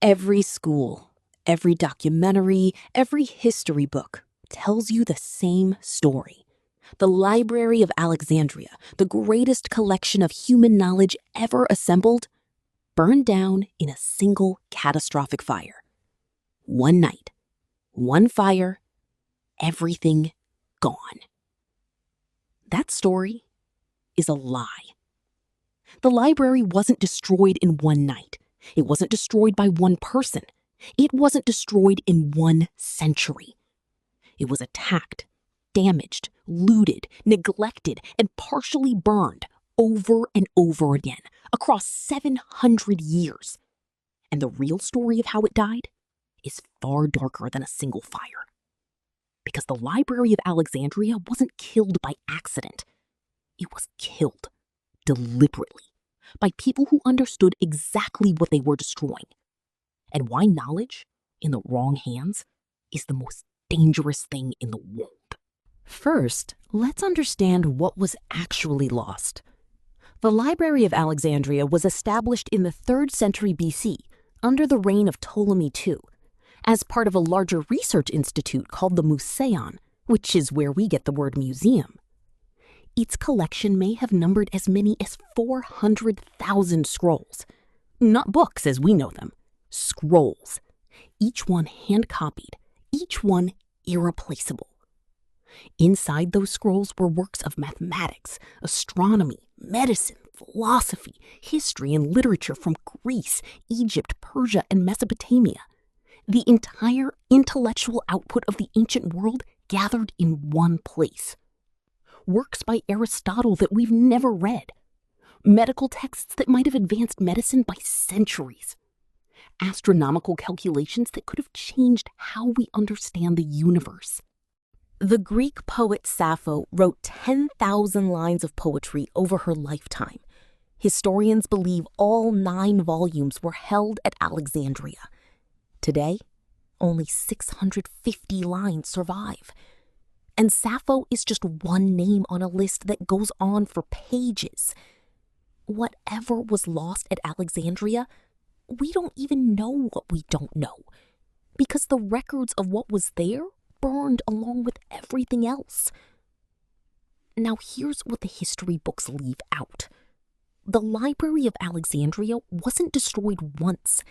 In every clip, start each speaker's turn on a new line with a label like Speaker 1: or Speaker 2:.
Speaker 1: Every school, every documentary, every history book tells you the same story. The Library of Alexandria, the greatest collection of human knowledge ever assembled, burned down in a single catastrophic fire. One night, one fire, everything gone. That story is a lie. The library wasn't destroyed in one night. It wasn't destroyed by one person. It wasn't destroyed in 1 century. It was attacked, damaged, looted, neglected, and partially burned over and over again across 700 years. And the real story of how it died is far darker than a single fire. Because the Library of Alexandria wasn't killed by accident. It was killed deliberately by people who understood exactly what they were destroying and why knowledge in the wrong hands is the most dangerous thing in the world. First, let's understand what was actually lost. The Library of Alexandria was established in the 3rd century BC under the reign of Ptolemy II as part of a larger research institute called the Museion, which is where we get the word museum. Its collection may have numbered as many as 400,000 scrolls. Not books as we know them, scrolls. Each one hand-copied, each one irreplaceable. Inside those scrolls were works of mathematics, astronomy, medicine, philosophy, history, and literature from Greece, Egypt, Persia, and Mesopotamia. The entire intellectual output of the ancient world gathered in one place. Works by Aristotle that we've never read. Medical texts that might have advanced medicine by centuries. Astronomical calculations that could have changed how we understand the universe. The Greek poet Sappho wrote 10,000 lines of poetry over her lifetime. Historians believe all 9 volumes were held at Alexandria. Today, only 650 lines survive. And Sappho is just one name on a list that goes on for pages. Whatever was lost at Alexandria, we don't even know what we don't know, because the records of what was there burned along with everything else. Now here's what the history books leave out. The Library of Alexandria wasn't destroyed once.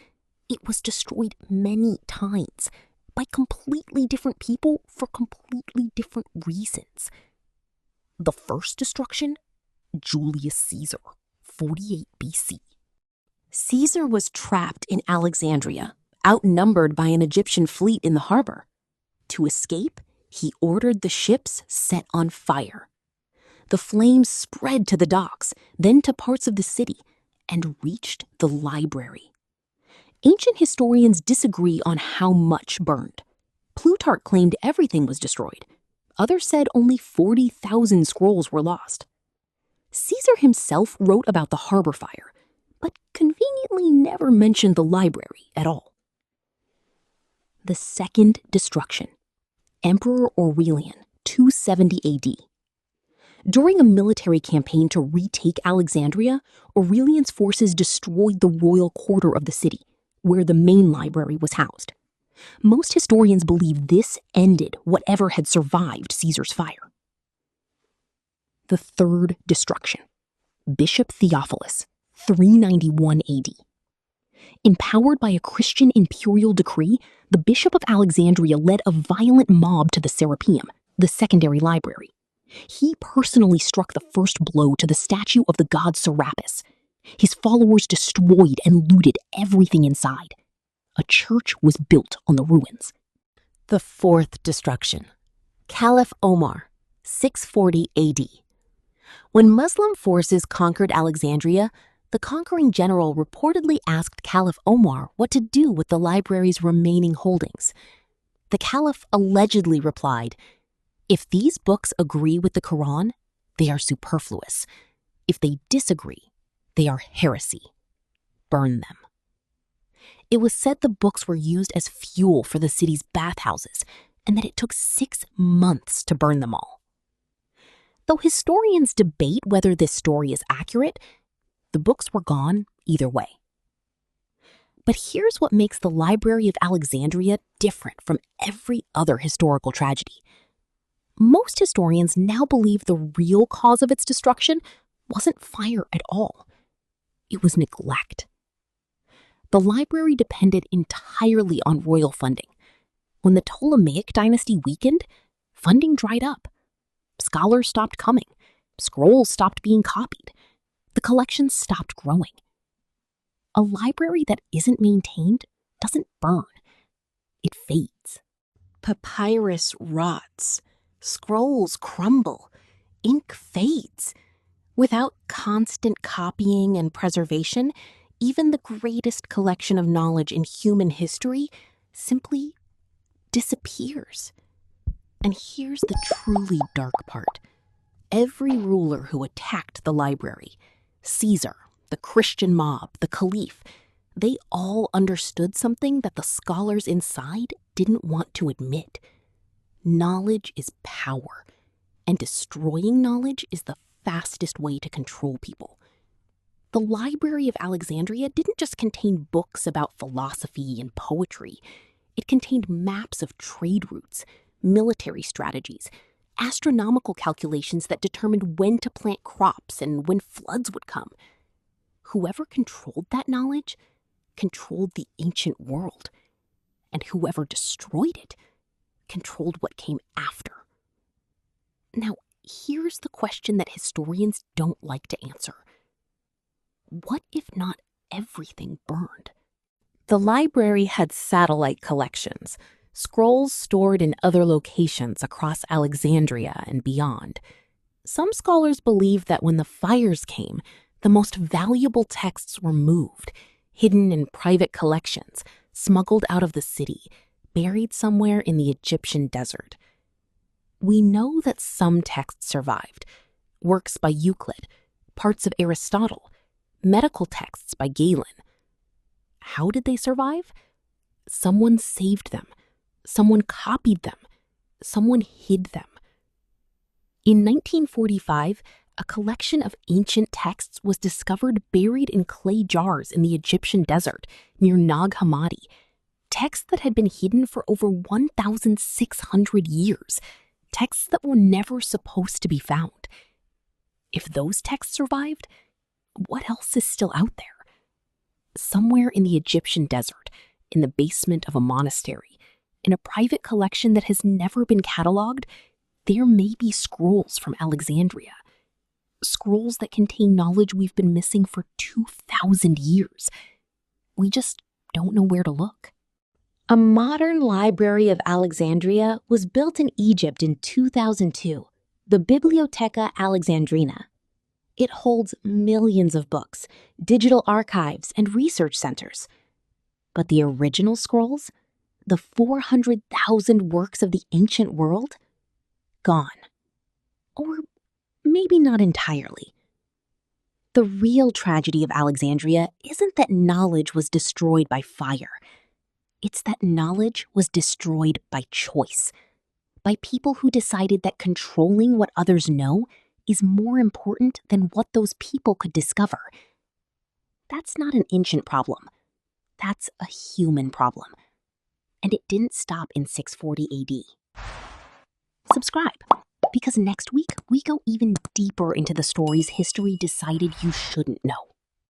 Speaker 1: It was destroyed many times by completely different people for completely different reasons. The first destruction, Julius Caesar, 48 BC. Caesar was trapped in Alexandria, outnumbered by an Egyptian fleet in the harbor. To escape, he ordered the ships set on fire. The flames spread to the docks, then to parts of the city, and reached the library. Ancient historians disagree on how much burned. Plutarch claimed everything was destroyed. Others said only 40,000 scrolls were lost. Caesar himself wrote about the harbor fire, but conveniently never mentioned the library at all. The second destruction, Emperor Aurelian, 270 AD. During a military campaign to retake Alexandria, Aurelian's forces destroyed the royal quarter of the city, where the main library was housed. Most historians believe this ended whatever had survived Caesar's fire. The third destruction, Bishop Theophilus, 391 AD. Empowered by a Christian imperial decree, the Bishop of Alexandria led a violent mob to the Serapeum, the secondary library. He personally struck the first blow to the statue of the god Serapis. His followers destroyed and looted everything inside. A church was built on the ruins. The fourth destruction, Caliph Omar, 640 AD. When Muslim forces conquered Alexandria, the conquering general reportedly asked Caliph Omar what to do with the library's remaining holdings. The Caliph allegedly replied, "If these books agree with the Quran, they are superfluous. If they disagree, they are heresy. Burn them." It was said the books were used as fuel for the city's bathhouses, and that it took 6 months to burn them all. Though historians debate whether this story is accurate, the books were gone either way. But here's what makes the Library of Alexandria different from every other historical tragedy. Most historians now believe the real cause of its destruction wasn't fire at all. It was neglect. The library depended entirely on royal funding. When the Ptolemaic dynasty weakened, funding dried up. Scholars stopped coming. Scrolls stopped being copied. The collections stopped growing. A library that isn't maintained doesn't burn. It fades. Papyrus rots. Scrolls crumble. Ink fades. Without constant copying and preservation, even the greatest collection of knowledge in human history simply disappears. And here's the truly dark part. Every ruler who attacked the library, Caesar, the Christian mob, the Caliph, they all understood something that the scholars inside didn't want to admit. Knowledge is power, and destroying knowledge is the fastest way to control people. The Library of Alexandria didn't just contain books about philosophy and poetry. It contained maps of trade routes, military strategies, astronomical calculations that determined when to plant crops and when floods would come. Whoever controlled that knowledge controlled the ancient world, and whoever destroyed it controlled what came after. Now, here's the question that historians don't like to answer. What if not everything burned? The library had satellite collections, scrolls stored in other locations across Alexandria and beyond. Some scholars believe that when the fires came, the most valuable texts were moved, hidden in private collections, smuggled out of the city, buried somewhere in the Egyptian desert. We know that some texts survived, works by Euclid, parts of Aristotle, medical texts by Galen. How did they survive? Someone saved them. Someone copied them. Someone hid them. In 1945, a collection of ancient texts was discovered buried in clay jars in the Egyptian desert near Nag Hammadi, texts that had been hidden for over 1,600 years, texts that were never supposed to be found. If those texts survived, what else is still out there? Somewhere in the Egyptian desert, in the basement of a monastery, in a private collection that has never been cataloged, there may be scrolls from Alexandria. Scrolls that contain knowledge we've been missing for 2,000 years. We just don't know where to look. A modern Library of Alexandria was built in Egypt in 2002, the Bibliotheca Alexandrina. It holds millions of books, digital archives, and research centers. But the original scrolls, the 400,000 works of the ancient world, gone. Or maybe not entirely. The real tragedy of Alexandria isn't that knowledge was destroyed by fire. It's that knowledge was destroyed by choice, by people who decided that controlling what others know is more important than what those people could discover. That's not an ancient problem. That's a human problem. And it didn't stop in 640 AD. Subscribe, because next week we go even deeper into the stories history decided you shouldn't know.